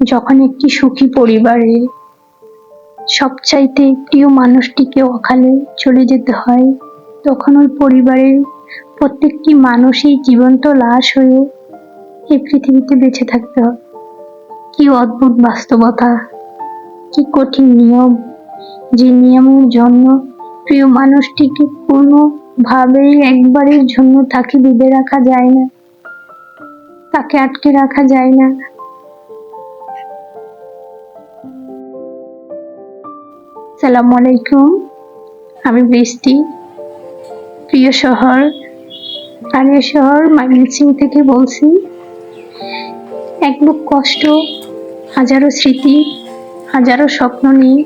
যখন একটি সুখী পরিবারে সবচাইতে প্রিয় মানুষটিকে অকালে চলে যেতে হয়, তখন ওই পরিবারের প্রত্যেকটি মানুষই জীবন্ত লাশ হয়ে এই পৃথিবীতে বেঁচে থাকতে হয়। কি অদ্ভুত বাস্তবতা, কি কঠিন নিয়ম, যে নিয়মের জন্য প্রিয় মানুষটিকে কোনোভাবেই একবারের জন্য তাকে বেঁধে রাখা যায় না, তাকে আটকে রাখা যায় না। আসসালামু আলাইকুম, আমি বৃষ্টি। প্রিয় শহর, প্রাণের শহর ময়মনসিংহ থেকে বলছি। এক বুক কষ্ট, হাজারো স্মৃতি, হাজারো স্বপ্ন নিয়ে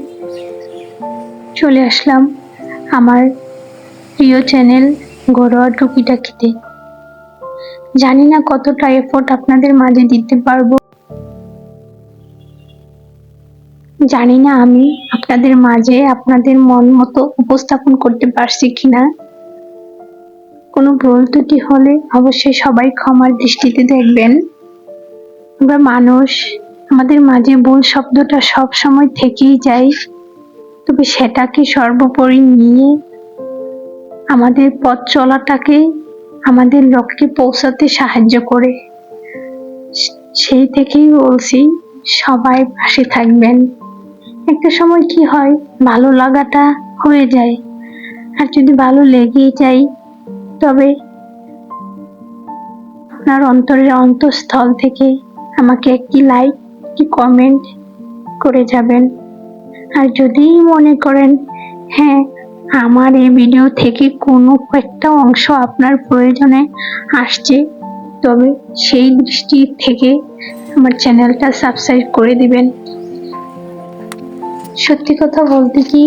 চলে আসলাম আমার প্রিয় চ্যানেল ঘরোয়া টুকিটাকিতে। জানি না কতটা এফোর্ট আপনাদের মাঝে দিতে পারবো, জানি না আমি আপনাদের মাঝে আপনাদের মন মতো উপস্থাপন করতে পারছি কিনা। কোনো ভুল ত্রুটি হলে অবশ্যই সবাই ক্ষমার দৃষ্টিতে দেখবেন। আমরা মানুষ, আমাদের মাঝে ভুল শব্দটা সব সময় থেকেই যায়, তবে সেটাকে সর্বোপরি নিয়ে আমাদের পথ চলাটাকে আমাদের লক্ষ্যে পৌঁছাতে সাহায্য করে। সেই থেকেই বলছি, সবাই পাশে থাকবেন। একটা সময় কি হয়, ভালো লাগাটা হয়ে যায়, আর যদি ভালো লেগেই যায় তবে আপনার অন্তরের অন্তঃস্থল থেকে আমাকে একটি লাইক, একটি কমেন্ট করে যাবেন। আর যদি মনে করেন হ্যাঁ, আমার এই ভিডিও থেকে কোনো একটা অংশ আপনার প্রয়োজনে আসছে, তবে সেই দৃষ্টি থেকে আমার চ্যানেলটা সাবস্ক্রাইব করে দিবেন। সত্যি কথা বলতে কি,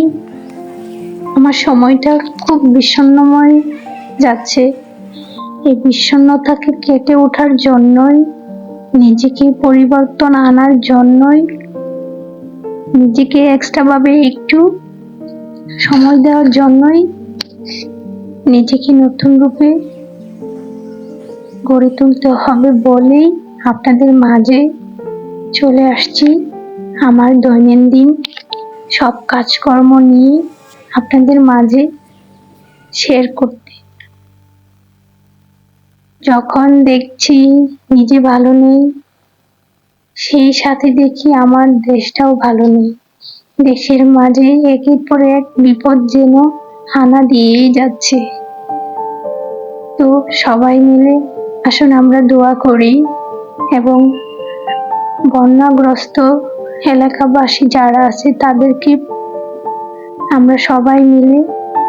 আমার সময়টা খুব বিষণ্ণময় যাচ্ছে। এই বিষণ্ণতাকে কেটে ওঠার জন্যই, নিজেকে পরিবর্তন আনার জন্যই, নিজেকে এক্সট্রা ভাবে একটু সময় দেওয়ার জন্যই, নিজেকে নতুন রূপে গড়ে তুলতে হবে বলেই আপনাদের মাঝে চলে আসছি। আমার দৈনন্দিন সব কাজকর্ম নিয়ে আপনাদের মাঝে শেয়ার করতে। যখন দেখছি নিজে ভালো নেই, সেই সাথে দেখি আমার দেশটাও ভালো নেই। দেশের মাঝে একের পর এক বিপদ যেন হানা দিয়েই যাচ্ছে। তো সবাই মিলে আসুন আমরা দোয়া করি এবং বন্যাগ্রস্ত এলাকাবাসী যারা আছে তাদেরকে আমরা সবাই মিলে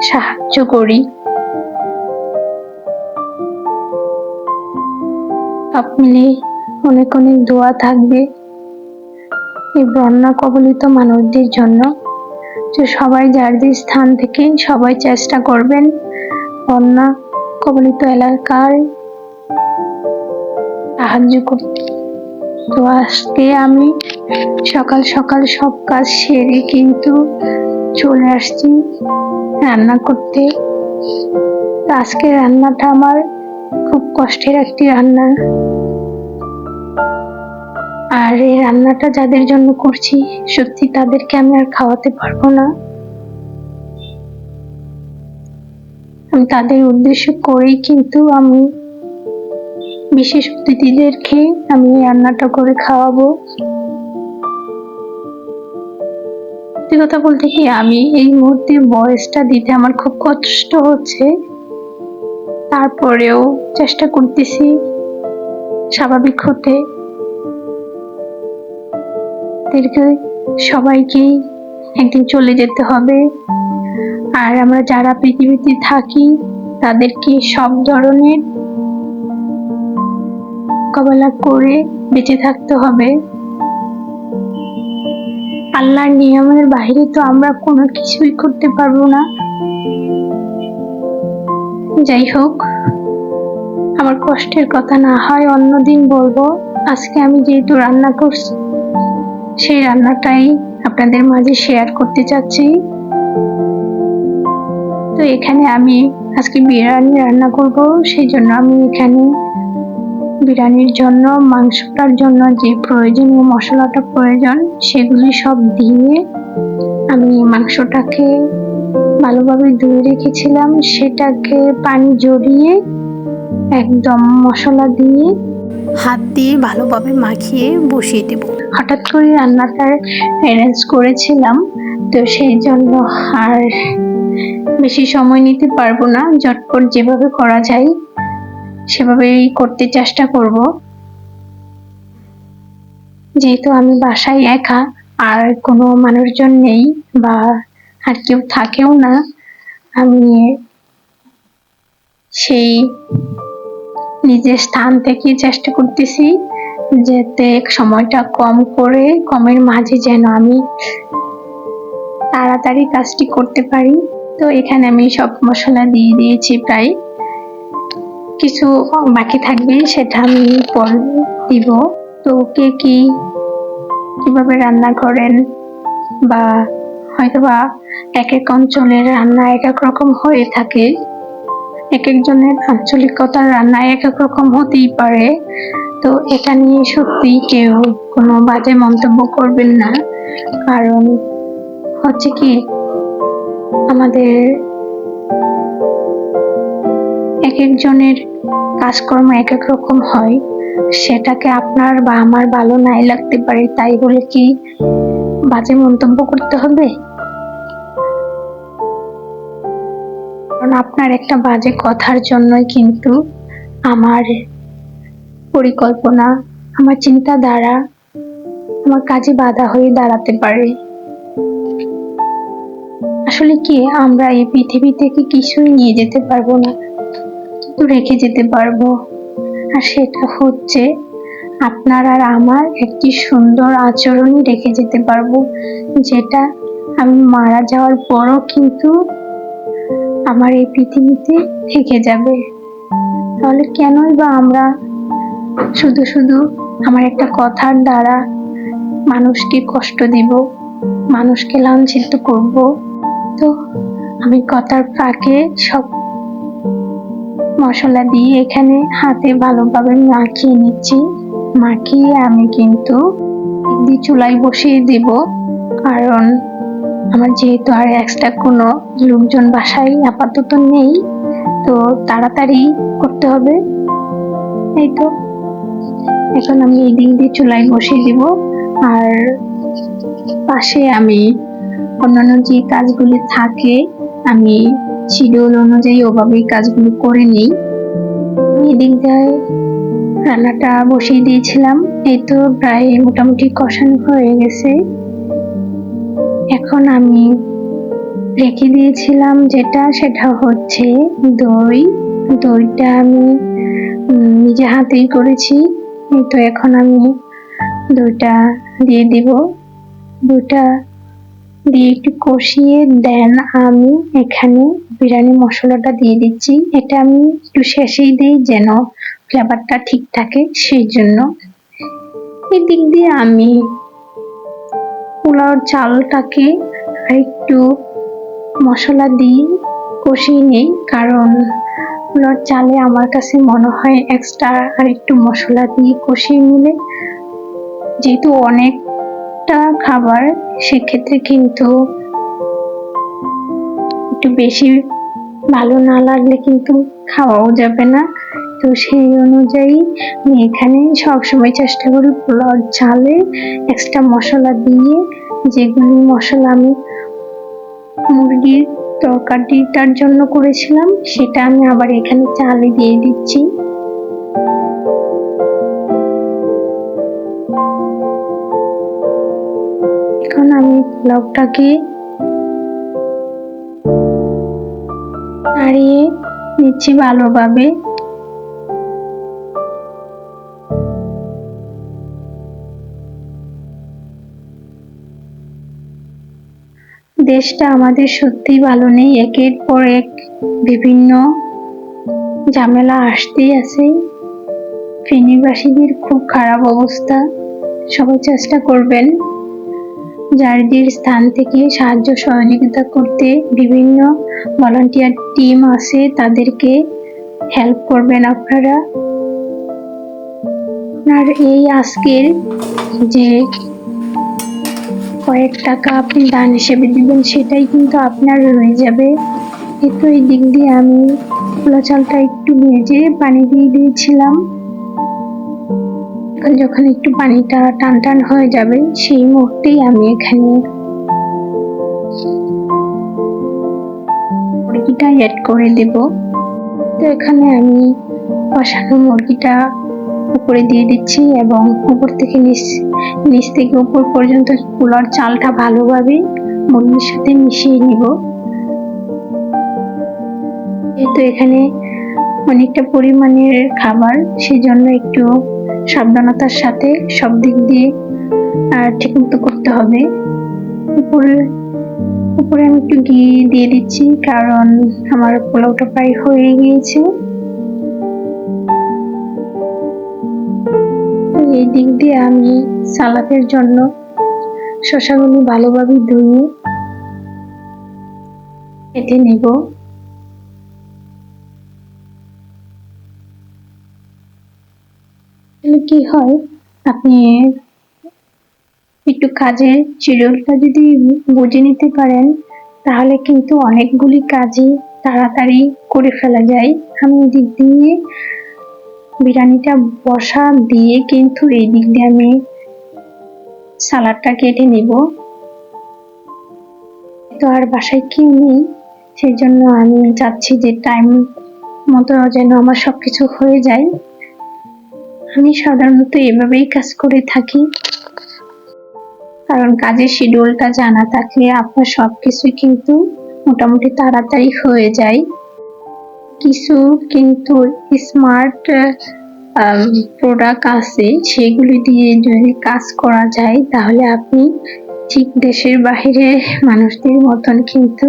সাহায্য করি। সব মিলে অনেক অনেক দোয়া থাকবে এই বন্যা কবলিত মানুষদের জন্য। তো সবাই যার যার স্থান থেকে সবাই চেষ্টা করবেন বন্যা কবলিত এলাকার সাহায্য করতে। তো আজকে আমি সকাল সকাল সব কাজ সেরে কিন্তু চলে আসছি রান্না করতে। তো আজকে রান্নাটা আমার খুব কষ্টের একটি রান্না, আর এই রান্নাটা যাদের জন্য করছি সত্যি তাদেরকে আমি আর খাওয়াতে পারবো না। আমি তাদের উদ্দেশ্য করেই কিন্তু আমি বিশেষ অতিথিদেরকে আমি রান্নাটা করে খাওয়াবো। সত্যি কথা বলতে কি, আমি এই মুহূর্তে ভয়েসটা দিতে আমার খুব কষ্ট হচ্ছে, তারপরেও চেষ্টা করতেছি স্বাভাবিক হতে। সবাইকেই একদিন চলে যেতে হবে, আর আমরা যারা পৃথিবীতে থাকি তাদেরকে সব ধরনের মোকাবেলা করে বেঁচে থাকতে হবে। আল্লাহর নিয়মের বাইরে তো আমরা কোনো কিছুই করতে পারবো না। যাই হোক, আমার কষ্টের কথা না হয় অন্যদিন বলবো। আজকে আমি যেহেতু রান্না করছি, সেই রান্নাটাই আপনাদের মাঝে শেয়ার করতে চাচ্ছি। তো এখানে আমি আজকে বিরিয়ানি রান্না করব, সেই জন্য আমি এখানে বিরিয়ানির জন্য মাংসটার জন্য যে প্রয়োজনীয় মশলাটা প্রয়োজন সেগুলি সব দিয়ে আমি মাংসটাকে ভালোভাবে ধুয়ে রেখেছিলাম, সেটাকে পানি ঝরিয়ে একদম মশলা দিয়ে হাত দিয়ে ভালোভাবে মাখিয়ে বসিয়ে দেব। হঠাৎ করে রান্নাটা অ্যারেঞ্জ করেছিলাম, তো সেই জন্য আর বেশি সময় নিতে পারবো না, ঝটপট যেভাবে করা যায় সেভাবেই করতে চেষ্টা করব। যেহেতু আমি বাসায় একা, আর কোনো মানুষজন নেই বা আর কেউ থাকেও না, আমি সেই নিজের স্থান থেকে চেষ্টা করতেছি যাতে সময়টা কমের মাঝে যেন আমি তাড়াতাড়ি কাজটি করতে পারি। তো এখানে আমি সব মশলা দিয়ে দিয়েছি, প্রায় কিছু বাকি থাকবে সেটা আমি পরে দিব। তো কে কিভাবে রান্না করেন বা হয়তোবা এক এক অঞ্চলের রান্না এক এক রকম হয়ে থাকে, এক একজনের আঞ্চলিকতার রান্না এক এক রকম হতেই পারে। তো এটা নিয়ে সত্যি কেউ কোনো বাজে মন্তব্য করবেন না, কারণ হচ্ছে কি আমাদের এক একজনের কাজকর্ম এক এক রকম হয়, সেটাকে আপনার বা আমার ভালো নাই লাগতে পারে, তাই বলে কি বাজে মন্তব্য করতে হবে? কারণ আপনার একটা বাজে কথার জন্যই কিন্তু আমার পরিকল্পনা, আমার চিন্তাধারা, আমার কাজে বাধা হয়ে দাঁড়াতে পারে। আসলে কি আমরা এই পৃথিবী থেকে কিছুই নিয়ে যেতে পারবো না, কিন্তু রেখে যেতে পারবো, আর সেটা হচ্ছে আপনার আর আমার একটি সুন্দর আচরণই রেখে যেতে পারবো, যেটা আমি মারা যাওয়ার পরও কিন্তু আমার এই পৃথিবীতে থেকে যাবে। তাহলে কেনই বা আমরা শুধু শুধু আমার একটা কথার দ্বারা মানুষকে কষ্ট দিব, মানুষকে লাঞ্ছিত করব? তো আমি কথার ফাঁকে সব মশলা দিয়ে এখানে হাতে ভালোভাবে মাখিয়ে নিচ্ছি। মাখিয়ে আমি কিন্তু চুলায় বসিয়ে দেব, কারণ আমার যেহেতু আর এক্সট্রা কোনো লোকজন বাসায় আপাতত নেই, তো তাড়াতাড়ি করতে হবে। এই তো এখন আমি এই দিক দিয়ে চুলায় বসিয়ে দিব, আর পাশে আমি অন্যান্য যে কাজগুলি থাকে আমি শিডিউল অনুযায়ী ওভাবেই কাজগুলো করে নিই। এদিক দিয়ে রান্নাটা বসিয়ে দিয়েছিলাম, এই তো প্রায় মোটামুটি কষানো হয়ে গেছে। এখন আমি রেখে দিয়েছিলাম সেটা হচ্ছে দইটা আমি নিজে হাতেই করেছি। এই তো এখন আমি দইটা দিয়ে দিব, দইটা দিয়ে একটু কষিয়ে দেন আমি এখানে বিরিয়ানি মশলাটা দিয়ে দিচ্ছি। এটা আমি একটু শেষেই দিই যেন ফ্লেভারটা ঠিক থাকে, সেই জন্য। এই দিক দিয়ে আমি পোলাওর চালটাকে একটু মশলা দিয়ে কষিয়ে নিই, কারণ পোলাওর চালে আমার কাছে মনে হয় এক্সট্রা আর একটু মশলা দিয়ে কষিয়ে নিলে, যেহেতু অনেকটা খাবার, সেক্ষেত্রে কিন্তু একটু বেশি ভালো না লাগলে কিন্তু খাওয়াও যাবে না। তো সেই অনুযায়ী আমি এখানে সবসময় চেষ্টা করি পোলাওর চালে এক্সট্রা মশলা দিয়ে, যেগুলি মশলা আমি মুরগির তরকারিটার জন্য করেছিলাম সেটা আমি আবার এখানে চালে দিয়ে দিচ্ছি। এখন আমি পোলাওটাকে নাড়িয়ে নিচ্ছি ভালোভাবে। দেশটা আমাদের সত্যি ভালো নেই, একের পর এক বিভিন্ন ঝামেলা আসতেই আছে। ফেনীবাসীদের খুব খারাপ অবস্থা। সবাই চেষ্টা করবেন যার স্থান থেকে সাহায্য সহযোগিতা করতে, বিভিন্ন ভলান্টিয়ার টিম আছে তাদেরকে হেল্প করবেন আপনারা। আপনার এই আজকের যে কয়েক টাকা আপনি দান হিসেবে দিবেন সেটাই কিন্তু আপনার রয়ে যাবে। তো এই দিক দিয়ে আমি ছোলা চালটা একটু ভেজে পানি দিয়ে দিয়েছিলাম। যখন একটু পানিটা টান টান হয়ে যাবে সেই মুহূর্তেই আমি এখানে মুরগিটা অ্যাড করে দেব। তো এখানে আমি কষানো মুরগিটা উপরে দিয়ে দিচ্ছি এবং উপর থেকে নিচ থেকে উপর পর্যন্ত পোলার চালটা ভালোভাবে মুরগির সাথে মিশিয়ে নিব। যেহেতু এখানে অনেকটা পরিমাণের খাবার, সেজন্য একটু সাবধানতার সাথে সব দিক দিয়ে ঠিক মতো করতে হবে। উপরে আমি একটু ঘি দিয়ে দিচ্ছি, কারণ আমার পোলাওটা প্রায় হয়ে গিয়েছে। এই দিক দিয়ে আমি সালাদের জন্য শসাগুলো ভালোভাবে ধুয়ে কেটে নেব। কি হয়, আপনি একটু কাজের শিডিউলটা যদি বুঝে নিতে পারেন তাহলে কিন্তু অনেকগুলি কাজই তাড়াতাড়ি করে ফেলা যায়। আমি দিক দিয়ে বিরিয়ানিটা বসা দিয়ে কিন্তু এই দিক দিয়ে আমি সালাডটা কেটে নিব। তো আর বাসায় কেউ নেই, সেই জন্য আমি চাচ্ছি যে টাইম মতো যেন আমার সবকিছু হয়ে যায়। আমি সাধারণত এভাবেই কাজ করে থাকি, কারণ কাজের শিডিউলটা জানা থাকলে আপনার সবকিছু কিন্তু মোটামুটি তাড়াতাড়ি হয়ে যায়। কিছু কিন্তু স্মার্ট প্রোডাক্ট আছে, সেগুলি দিয়ে যদি কাজ করা যায় তাহলে আপনি ঠিক দেশের বাইরে মানুষদের মতন কিন্তু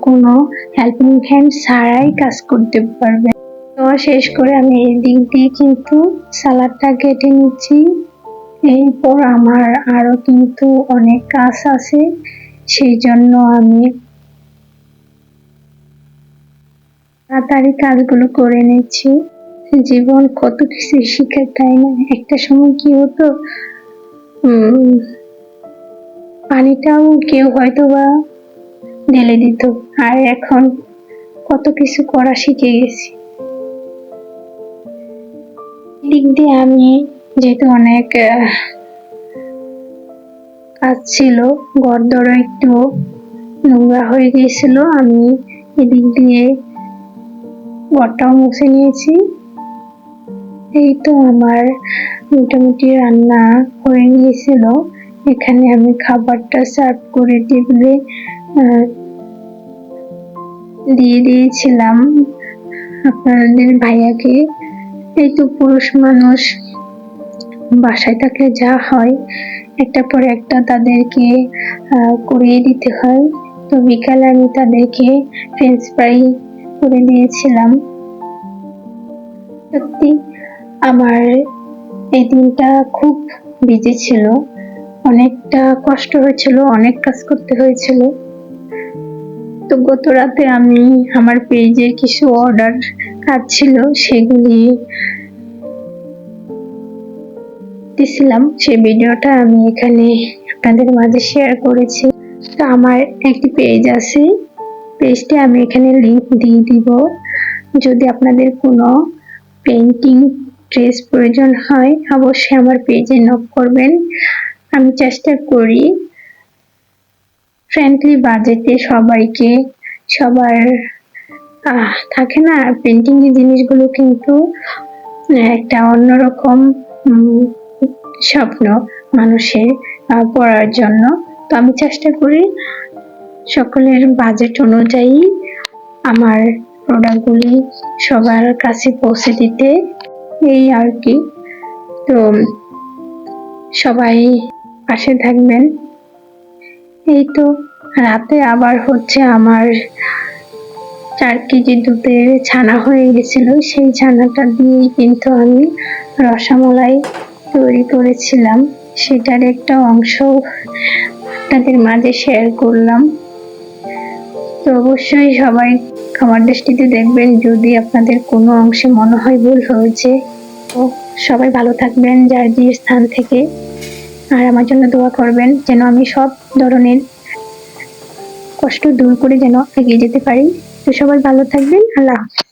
কোনো হেল্পিং হ্যান্ড ছাড়াই কাজ করতে পারবেন। তো শেষ করে আমি এই দিক দিয়ে কিন্তু সালাডটা কেটে নিচ্ছি। এরপর আমার আরো কিন্তু অনেক কাজ আছে, সেই জন্য আমি তাড়াতাড়ি কাজগুলো করে নিচ্ছি। জীবন কত কিছু শিখে, তাই না? একটা সময় কি হতো, পানিটাও কেউ হয়তো বা ঢেলে দিত, আর এখন কত কিছু করা শিখে গেছি। দিক দিয়ে আমি যেহেতু অনেক কাজ ছিল, ঘরদোরও একটু নোংরা হয়ে গিয়েছিল, আমি এদিক দিয়ে ঘরটাও মুছে নিয়েছি। এই তো আমার মোটামুটি রান্না হয়ে গিয়েছিল। এখানে আমি খাবারটা সার্ভ করে টেবিলে দিয়ে দিয়েছিলাম আপনাদের ভাইয়াকে। এই তো পুরুষ মানুষ বাসায় থাকলে যা হয়, একটা পর একটা তাদেরকে করিয়ে দিতে হয়। তো বিকালে আমি তাদেরকে ফ্রেঞ্চ ফ্রাই করে দিয়েছিলাম। সত্যি আমার এই দিনটা খুব বিজি ছিল, অনেকটা কষ্ট হয়েছিল, অনেক কাজ করতে হয়েছিল। তো গত রাতে আমি আমার পেজে কিছু অর্ডার কাজ ছিল, সেগুলি দিছিলাম, সেই ভিডিওটা আমি এখানে আপনাদের মাঝে শেয়ার করেছি। তো আমার একটি পেজ আছে, পেজটি আমি এখানে লিংক দিয়ে দিব। যদি আপনাদের কোনো পেইন্টিং ড্রেস প্রয়োজন হয় অবশ্যই আমার পেজে নক করবেন। আমি চেষ্টা করি ফ্রেন্ডলি বাজেটে সবাইকে, সবার থাকে না পেন্টিং এর জিনিসগুলো কিন্তু একটা অন্যরকম স্বপ্ন মানুষের পড়ার জন্য। তো আমি চেষ্টা করি সকলের বাজেট অনুযায়ী আমার প্রোডাক্টগুলি সবার কাছে পৌঁছে দিতে, এই আর কি। তো সবাই পাশে থাকবেন। এই তো রাতে আবার হচ্ছে আমার 4 কেজি দুধের ছানা হয়ে গেছিল, সেই ছানাটা দিয়ে কিন্তু আমি রসমালাই তৈরি করেছিলাম, সেটার একটা অংশ আপনাদের মাঝে শেয়ার করলাম। তো অবশ্যই সবাই ক্ষমার দৃষ্টিতে দেখবেন যদি আপনাদের কোনো অংশে মনে হয় ভুল হয়েছে। তো সবাই ভালো থাকবেন যার যে স্থান থেকে, আর আমার জন্য দোয়া করবেন যেন আমি সব ধরনের কষ্ট দূর করে যেন এগিয়ে যেতে পারি। তো সবাই ভালো থাকবেন, আল্লাহ হাফেজ।